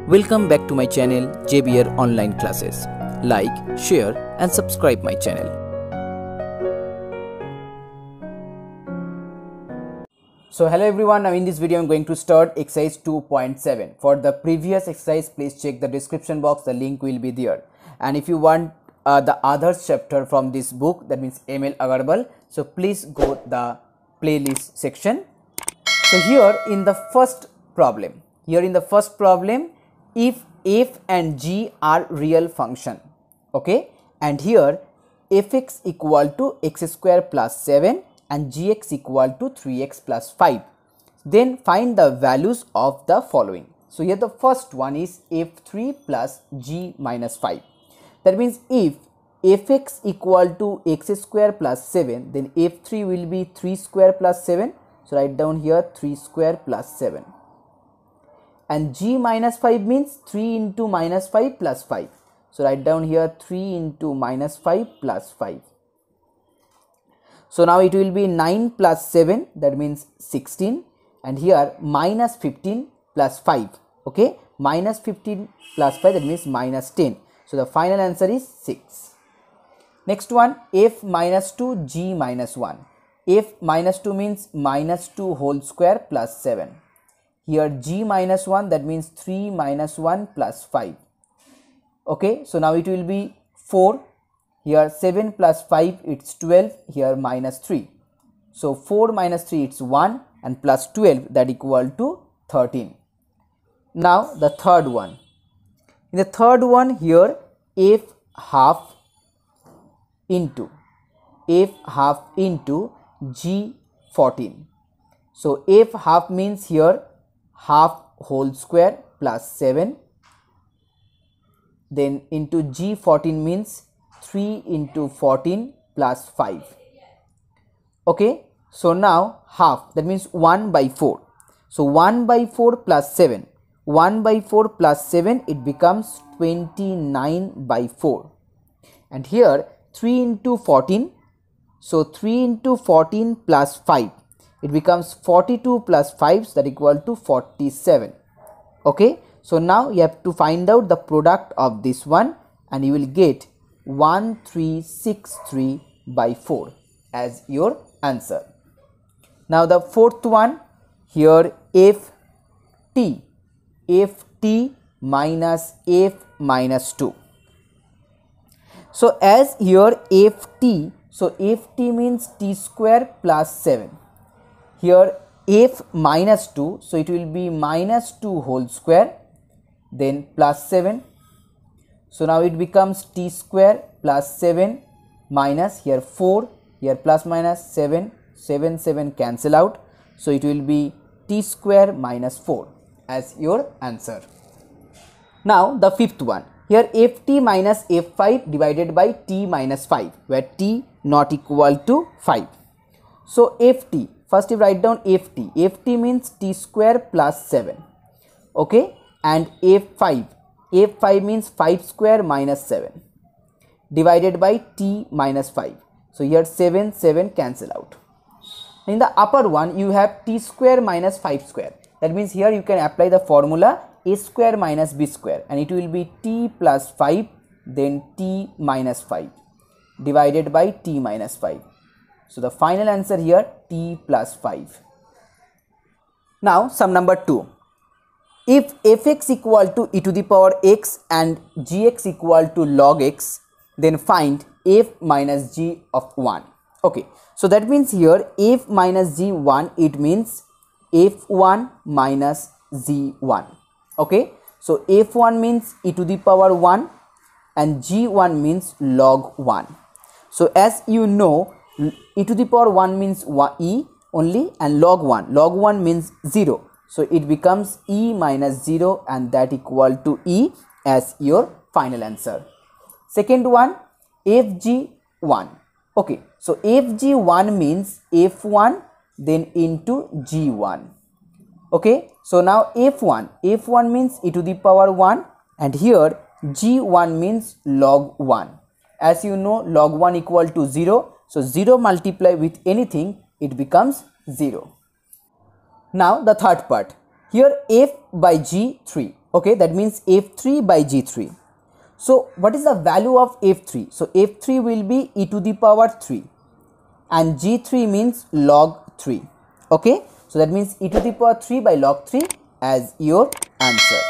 Welcome back to my channel JBR Online Classes. Like, share and subscribe my channel. So hello everyone, now in this video I am going to start exercise 2.7. For the previous exercise, please check the description box, the link will be there. And if you want the others chapter from this book, that means ML Agarwal, so please go the playlist section. So here in the first problem, if f and g are real function, okay, and here fx equal to x square plus 7 and gx equal to 3x plus 5, then find the values of the following. So here the first one is f3 plus g minus 5. That means if fx equal to x square plus 7, then f3 will be 3 square plus 7. So write down here 3 square plus 7. And g minus 5 means 3 into minus 5 plus 5. So write down here 3 into minus 5 plus 5. So now it will be 9 plus 7, that means 16, and here minus 15 plus 5, okay, minus 15 plus 5, that means minus 10. So the final answer is 6. Next one, f minus 2 g minus 1. f minus 2 means minus 2 whole square plus 7. Here g minus 1, that means 3 minus 1 plus 5. Okay, so now it will be 4. Here 7 plus 5, it's 12. Here minus 3. So 4 minus 3, it's 1, and plus 12, that equal to 13. Now the third one. In the third one, here f half into g 14. So f half means here half whole square plus 7, then into g 14 means 3 into 14 plus 5. Okay, so now half, that means 1 by 4. So 1 by 4 plus 7, 1 by 4 plus 7, it becomes 29 by 4. And here 3 into 14, so 3 into 14 plus 5, it becomes 42 plus 5, so that equal to 47. Okay, so now you have to find out the product of this one, and you will get 1363 by 4 as your answer. Now the fourth one, here ft minus f minus 2. So as here ft, so ft means t square plus 7. Here f minus 2, so it will be minus 2 whole square, then plus 7. So now it becomes t square plus 7 minus here 4, here plus minus 7, 7 cancel out. So it will be t square minus 4 as your answer. Now the fifth one, here ft minus f5 divided by t minus 5, where t not equal to 5. So ft, first you write down ft means t square plus 7, okay, and f5 means 5 square minus 7 divided by t minus 5. So here 7 cancel out. In the upper one you have t square minus 5 square, that means here you can apply the formula a square minus b square, and it will be t plus 5 then t minus 5 divided by t minus 5. So the final answer here t plus 5. Now sum number 2. If fx equal to e to the power x and gx equal to log x, then find f minus g of 1. Okay, so that means here f minus g1, it means f1 minus z1. Okay, so f1 means e to the power 1 and g1 means log 1. So as you know, e to the power 1 means e only, and log 1 means 0. So it becomes e minus 0, and that equal to e as your final answer. Second one, fg1. Okay, so fg1 means f1 then into g1. Okay, so now f1 means e to the power 1, and here g1 means log 1. As you know, log 1 equal to 0. So 0 multiply with anything, it becomes 0. Now the third part, here f by g 3. Okay, that means f3 by g3. So what is the value of f3? So f3 will be e to the power 3 and g3 means log 3. Okay, so that means e to the power 3 by log 3 as your answer.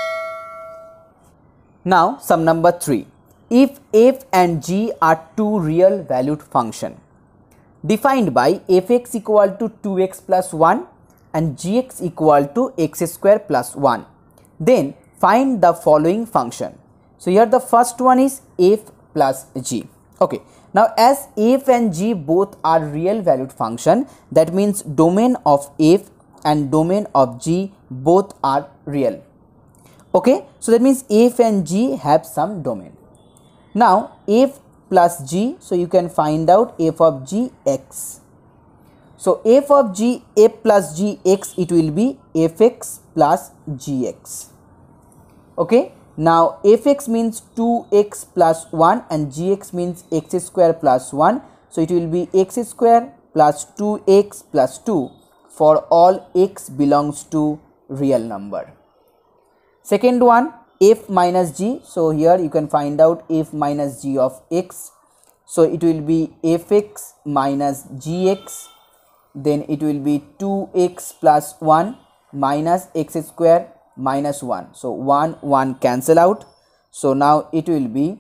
Now sum number 3. If f and g are two real valued function defined by fx equal to 2x plus 1 and gx equal to x square plus 1, then find the following function. So here the first one is f plus g. Okay, now as f and g both are real valued function, that means domain of f and domain of g both are real. Okay, so that means f and g have some domain. Now f plus g, so you can find out f of g x. So f of g, f plus g x, it will be fx plus gx. Okay, now fx means 2x plus 1 and gx means x square plus 1. So it will be x square plus 2x plus 2 for all x belongs to real number. Second one, f minus g. So here you can find out f minus g of x. So it will be fx minus gx, then it will be 2x plus 1 minus x square minus 1. So 1 cancel out. So now it will be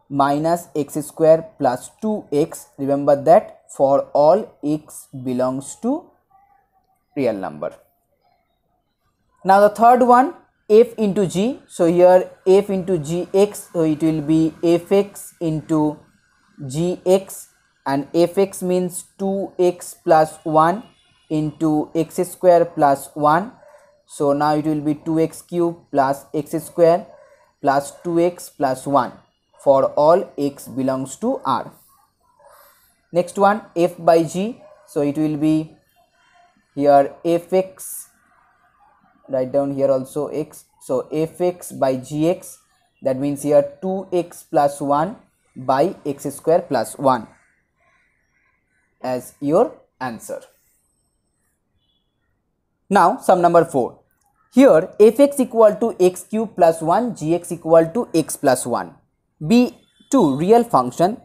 minus x square plus 2x. Remember that for all x belongs to real number. Now the third one, f into g. So here f into gx, so it will be fx into gx, and fx means 2x plus 1 into x square plus 1. So now it will be 2x cube plus x square plus 2x plus 1 for all x belongs to R. Next one, f by g. So it will be here fx, write down here also x. So fx by gx, that means here 2x plus 1 by x square plus 1 as your answer. Now sum number 4. Here fx equal to x cube plus 1, gx equal to x plus 1 be two real function,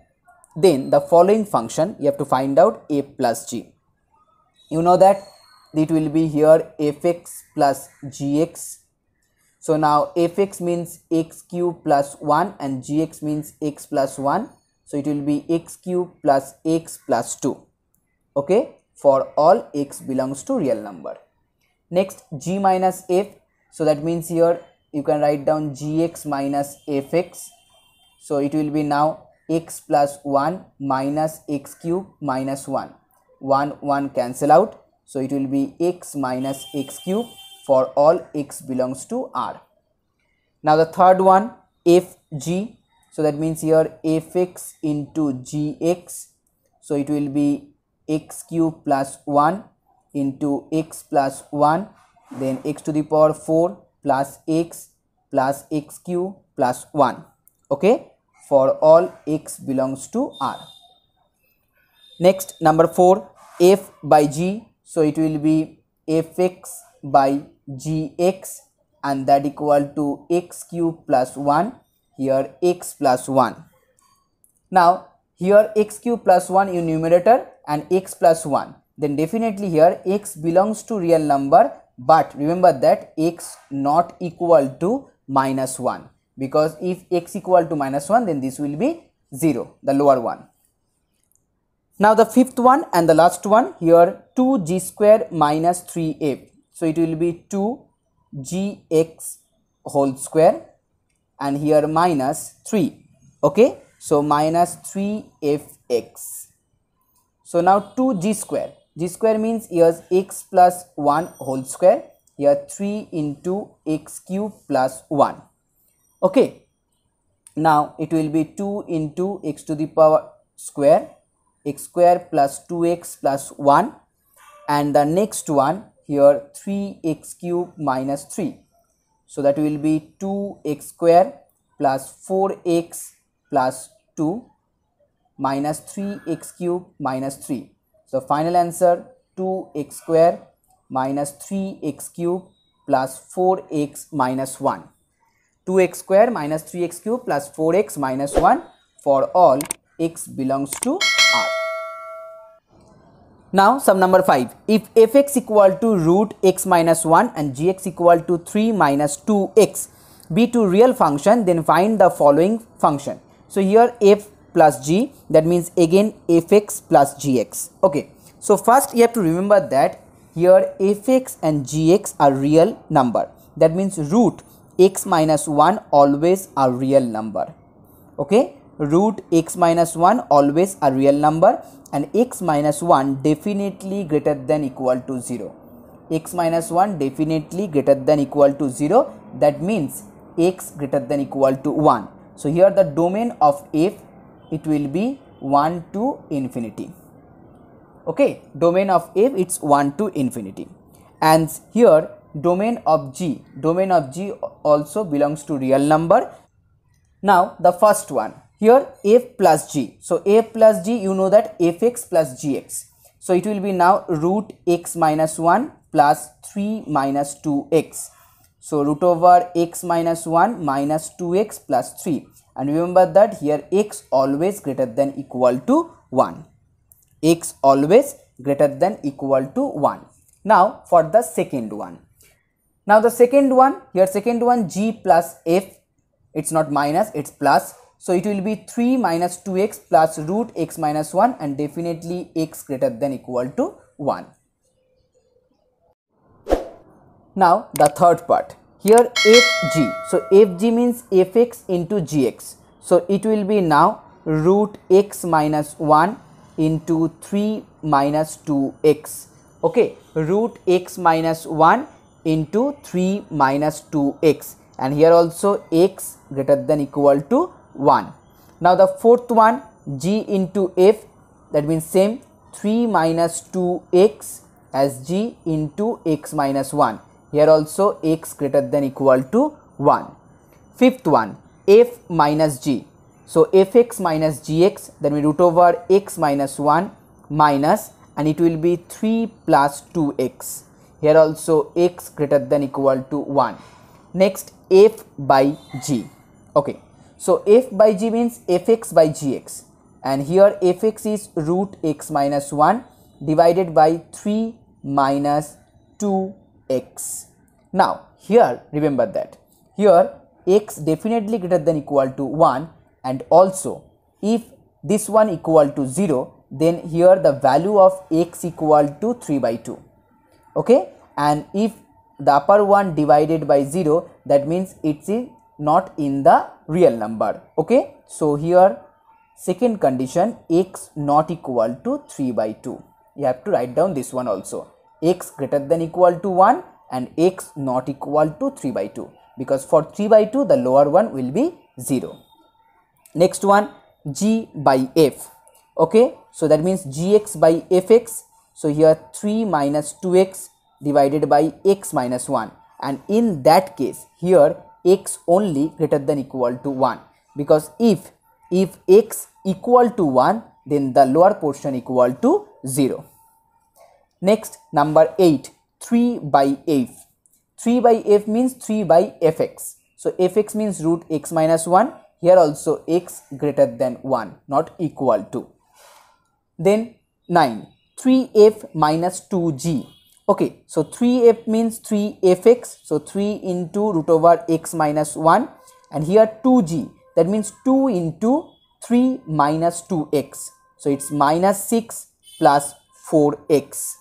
then the following function you have to find out f plus g. You know that it will be here fx plus gx. So now fx means x cube plus 1 and gx means x plus 1. So it will be x cube plus x plus 2. Okay, for all x belongs to real number. Next, g minus f. So that means here you can write down gx minus fx. So it will be now x plus 1 minus x cube minus 1. 1 cancel out. So it will be x minus x cube for all x belongs to R. Now the third one, fg. So that means here fx into gx. So it will be x cube plus 1 into x plus 1, then x to the power 4 plus x cube plus 1. Okay, for all x belongs to R. Next, number 4, f by g. So it will be fx by gx, and that equal to x cube plus 1, here x plus 1. Now here x cube plus 1 in numerator and x plus 1, then definitely here x belongs to real number, but remember that x not equal to minus 1, because if x equal to minus 1, then this will be 0, the lower one. Now the fifth one and the last one, here 2g square minus 3f. So it will be 2gx whole square and here minus 3. Okay, so minus 3fx. So now 2g square. G square means here's x plus 1 whole square. Here 3 into x cube plus 1. Okay, now it will be 2 into x to the power square, x square plus 2x plus 1, and the next one here 3x cube minus 3. So that will be 2x square plus 4x plus 2 minus 3x cube minus 3. So final answer 2x square minus 3x cube plus 4x minus 1. 2x square minus 3x cube plus 4x minus 1 for all x belongs to R. Now sum number 5. If fx equal to root x minus 1 and gx equal to 3 minus 2x be two real function, then find the following function. So here f plus g, that means again fx plus gx. Okay, so first you have to remember that here fx and gx are real number. That means root x minus 1 always a real number. Okay, root x minus 1 always a real number, and x minus 1 definitely greater than equal to 0. X minus 1 definitely greater than equal to 0. That means x greater than equal to 1. So here the domain of f, it will be 1 to infinity. Okay, domain of f, it's 1 to infinity. And here domain of g also belongs to real number. Now the first one, here f plus g. So f plus g, you know that fx plus gx. So it will be now root x minus 1 plus 3 minus 2x. So root over x minus 1 minus 2x plus 3. And remember that here x always greater than equal to 1. X always greater than equal to 1. Now for the second one. Now the second one, here second one g plus f, it's not minus, it's plus. So it will be 3 minus 2x plus root x minus 1, and definitely x greater than equal to 1. Now the third part, here fg. So fg means fx into gx. So it will be now root x minus 1 into 3 minus 2x. Okay, root x minus 1 into 3 minus 2x, and here also x greater than equal to 1. Now the fourth one, g into f, that means same 3 minus 2x as g into x minus 1. Here also x greater than equal to 1. Fifth one, f minus g. So fx minus gx, then we root over x minus 1 minus, and it will be 3 plus 2x. Here also x greater than equal to 1. Next f by g. Okay, so f by g means fx by gx, and here fx is root x minus 1 divided by 3 minus 2x. Now here remember that here x definitely greater than equal to 1, and also if this one equal to 0, then here the value of x equal to 3 by 2. Okay, and if the upper one divided by 0, that means it's not in the real number. Okay, so here second condition, x not equal to 3 by 2. You have to write down this one also, x greater than equal to 1 and x not equal to 3 by 2, because for 3 by 2 the lower one will be 0. Next one, g by f. Okay, so that means gx by fx. So here 3 minus 2x divided by x minus 1, and in that case here x only greater than equal to 1, because if x equal to 1, then the lower portion equal to 0. Next number 8, 3 by f. 3 by f means 3 by fx. So fx means root x minus 1. Here also x greater than 1, not equal to. Then 9, 3f minus 2g. Okay, so 3f means 3fx, so 3 into root over x minus 1, and here 2g, that means 2 into 3 minus 2x, so it's minus 6 plus 4x.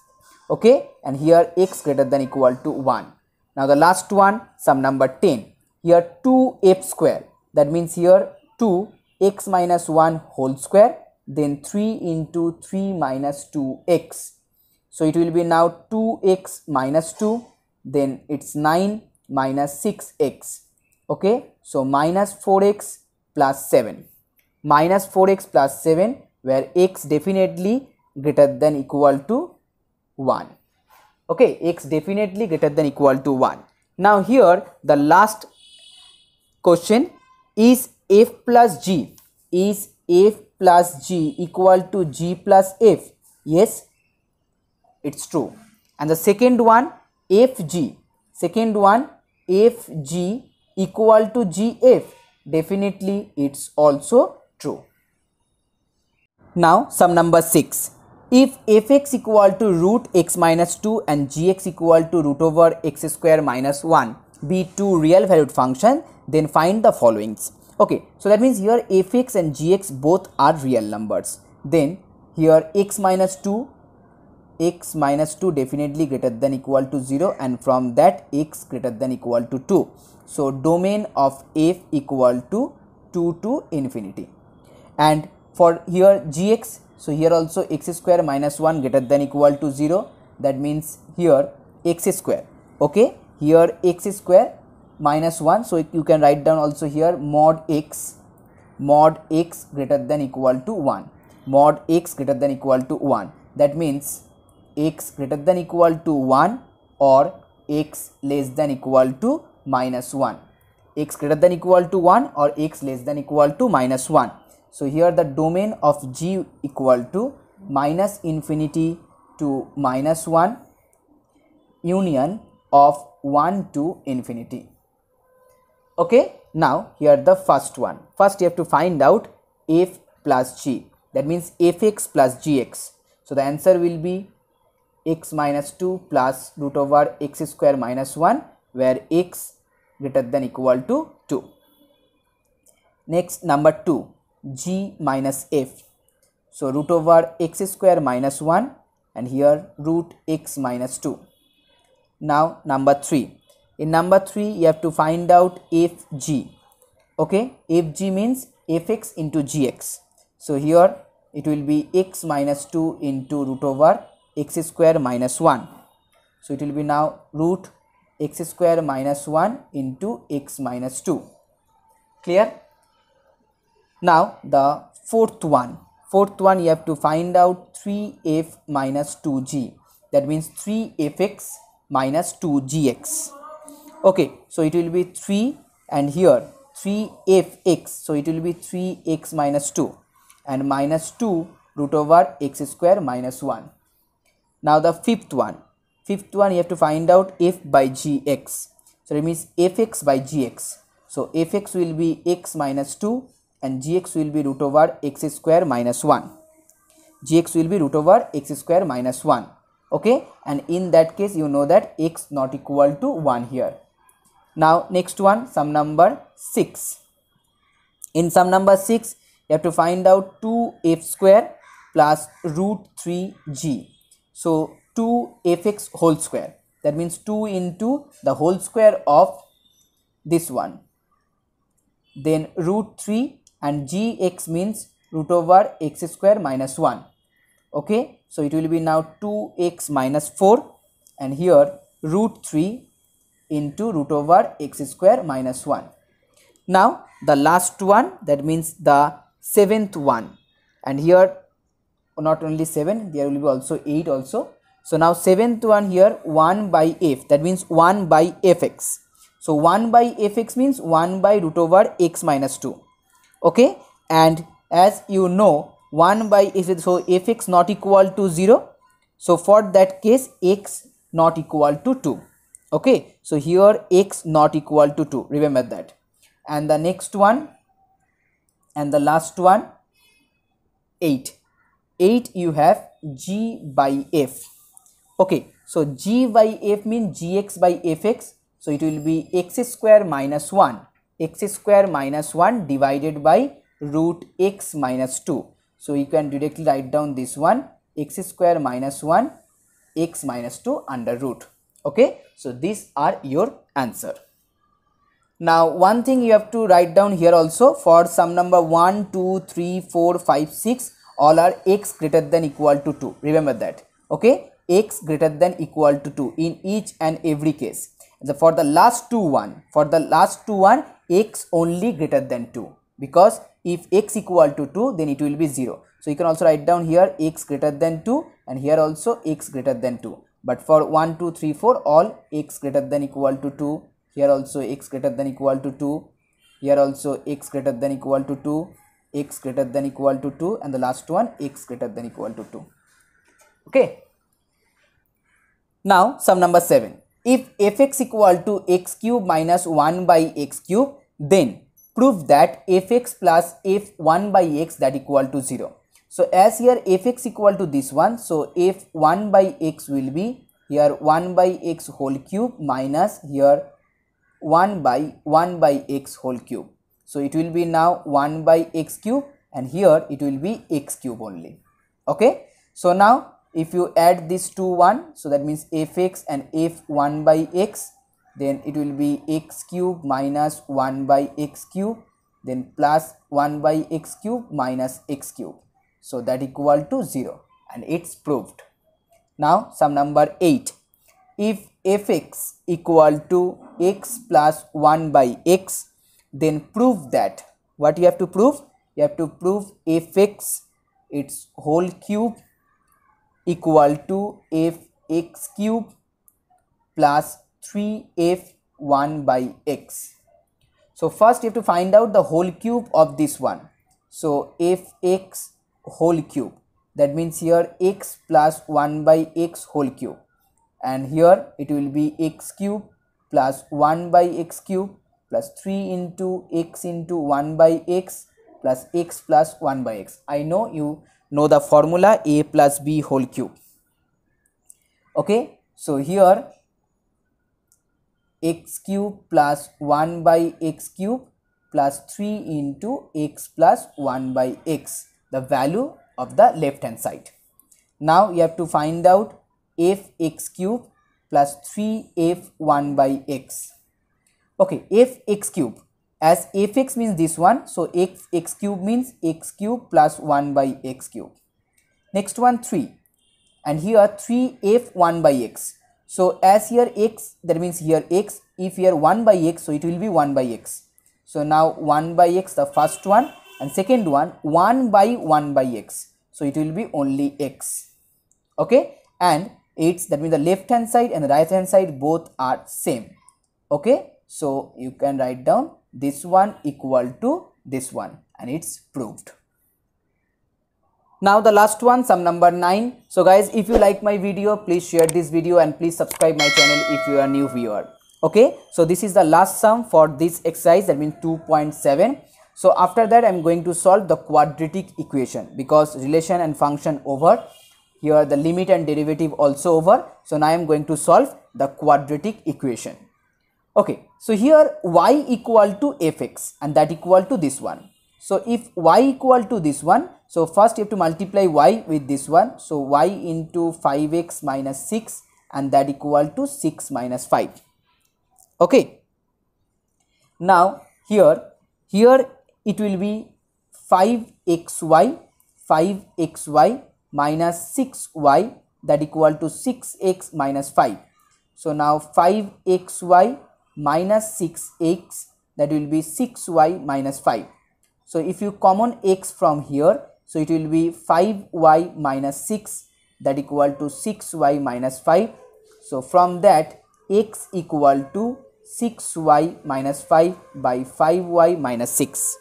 Okay, and here x greater than equal to 1. Now the last one, sum number 10, here 2f square, that means here 2 x minus 1 whole square, then 3 into 3 minus 2x. So it will be now 2x minus 2, then it's 9 minus 6x. Okay, so minus 4x plus 7. Minus 4x plus 7, where x definitely greater than equal to 1. Okay, x definitely greater than equal to 1. Now here the last question, is f plus g, is f plus g equal to g plus f? Yes, it's true. And the second one, fg, second one fg equal to gf? Definitely it's also true. Now sum number 6. If fx equal to root x minus 2 and gx equal to root over x square minus 1 be two real valued function, then find the followings. Okay, so that means here fx and gx both are real numbers. Then here x minus 2 definitely greater than equal to 0, and from that x greater than equal to 2. So domain of f equal to 2 to infinity. And for here gx, so here also x square minus 1 greater than equal to 0, that means here x square. Okay, here x square minus 1, so you can write down also here mod x greater than equal to 1, mod x greater than equal to 1. That means x greater than equal to 1 or x less than equal to minus 1, x greater than equal to 1 or x less than equal to minus 1. So here the domain of g equal to minus infinity to minus 1, union of 1 to infinity. Okay, now here the first one. First you have to find out f plus g, that means fx plus gx. So the answer will be x minus 2 plus root over x square minus 1, where x greater than equal to 2. Next, number 2, g minus f. So root over x square minus 1 and here root x minus 2. Now number 3. In number 3 you have to find out fg. Okay, fg means fx into gx. So here it will be x minus 2 into root over x square minus 1. So it will be now root x square minus 1 into x minus 2. Clear? Now the fourth one you have to find out 3f minus 2g, that means 3fx minus 2gx. Okay, so it will be 3 and here 3fx, so it will be 3x minus 2 and minus 2 root over x square minus 1. Now the fifth one you have to find out f by gx. So it means fx by gx. So fx will be x minus 2 and gx will be root over x square minus 1. Gx will be root over x square minus 1. Okay, and in that case you know that x not equal to 1 here. Now next one, sum number 6. In sum number 6 you have to find out 2f square plus root 3g. So 2fx whole square, that means 2 into the whole square of this one, then root 3 and gx means root over x square minus 1. Okay, so it will be now 2x minus 4 and here root 3 into root over x square minus 1. Now the last one, that means the seventh one, and here not only 7, there will be also 8 also. So now seventh one here 1 by f, that means 1 by fx. So 1 by fx means 1 by root over x minus 2. Okay, and as you know 1 by f, so fx not equal to 0, so for that case x not equal to 2. Okay, so here x not equal to 2, remember that. And the next one and the last one 8 you have g by f. Okay, so g by f means gx by fx, so it will be x square minus 1 divided by root x minus 2. So you can directly write down this one, x square minus 1 x minus 2 under root. Okay, so these are your answer. Now one thing you have to write down here also, for sum number 1, 2, 3, 4, 5, 6 all are x greater than equal to 2, remember that. Okay, x greater than equal to 2 in each and every case. For the last two one x only greater than 2, because if x equal to 2 then it will be 0. So you can also write down here x greater than 2 and here also x greater than 2. But for 1, 2, 3, 4 all x greater than equal to 2, here also x greater than equal to 2, here also x greater than equal to 2, x greater than equal to 2, and the last one x greater than equal to 2. Okay. Now sum number 7. if fx equal to x cube minus 1 by x cube, then prove that fx plus f1 by x that equal to 0. So as here fx equal to this one, so f1 by x will be here 1 by x whole cube minus here 1 by x whole cube. So it will be now 1 by x cube and here it will be x cube only. Okay. So now if you add this to 1, so that means fx and f1 by x, then it will be x cube minus 1 by x cube, then plus 1 by x cube minus x cube. So that equal to 0 and it's proved. Now sum number 8. If fx equal to x plus 1 by x, then prove that, what you have to prove? You have to prove fx its whole cube equal to fx cube plus 3f1 by x. So first you have to find out the whole cube of this one. So fx whole cube, that means here x plus 1 by x whole cube, and here it will be x cube plus 1 by x cube plus 3 into x into 1 by x plus x plus 1 by x. I know you know the formula a plus b whole cube. Okay, so here x cube plus 1 by x cube plus 3 into x plus 1 by x, the value of the left hand side. Now you have to find out fx cube plus 3f1 by x. Okay, fx cube, as fx means this one, so x cube means x cube plus 1 by x cube. Next one 3, and here 3f1 by x. So as here x, that means here x, if here 1 by x, so it will be 1 by x. So now 1 by x, the first one, and second one 1 by 1 by x, so it will be only x. Okay, and it's, that means the left hand side and the right hand side both are same. Okay, so you can write down this one equal to this one and it's proved. Now the last one, sum number 9. So guys, if you like my video, please share this video and please subscribe my channel if you are new viewer. Okay, so this is the last sum for this exercise, that means 2.7. So after that I am going to solve the quadratic equation, because relation and function over, here the limit and derivative also over. So now I am going to solve the quadratic equation. Okay, so here y equal to fx and that equal to this one. So if y equal to this one, so first you have to multiply y with this one. So y into 5x minus 6 and that equal to 6 minus 5. Okay, now here it will be 5xy minus 6y that equal to 6x minus 5. So now 5xy minus 6x, that will be 6y minus 5. So if you common x from here, so it will be 5y minus 6 that equal to 6y minus 5. So from that x equal to 6y minus 5 by 5y minus 6.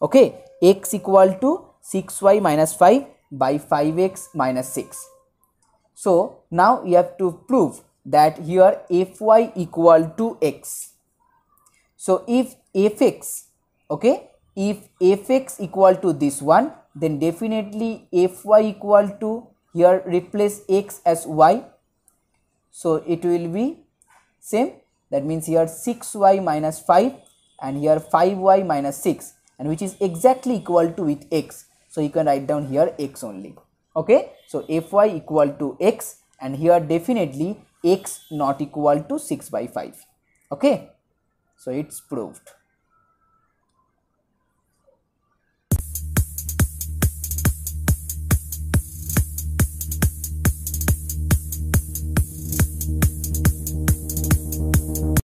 Okay, x equal to 6y minus 5 by 5x minus 6. So now you have to prove that here fy equal to x. So if fx, okay, if fx equal to this one, then definitely fy equal to, here replace x as y, so it will be same, that means here 6y minus 5 and here 5y minus 6, and which is exactly equal to with x, so you can write down here x only. Okay, so fy equal to x, and here definitely x not equal to 6 by 5. Okay, so it's proved.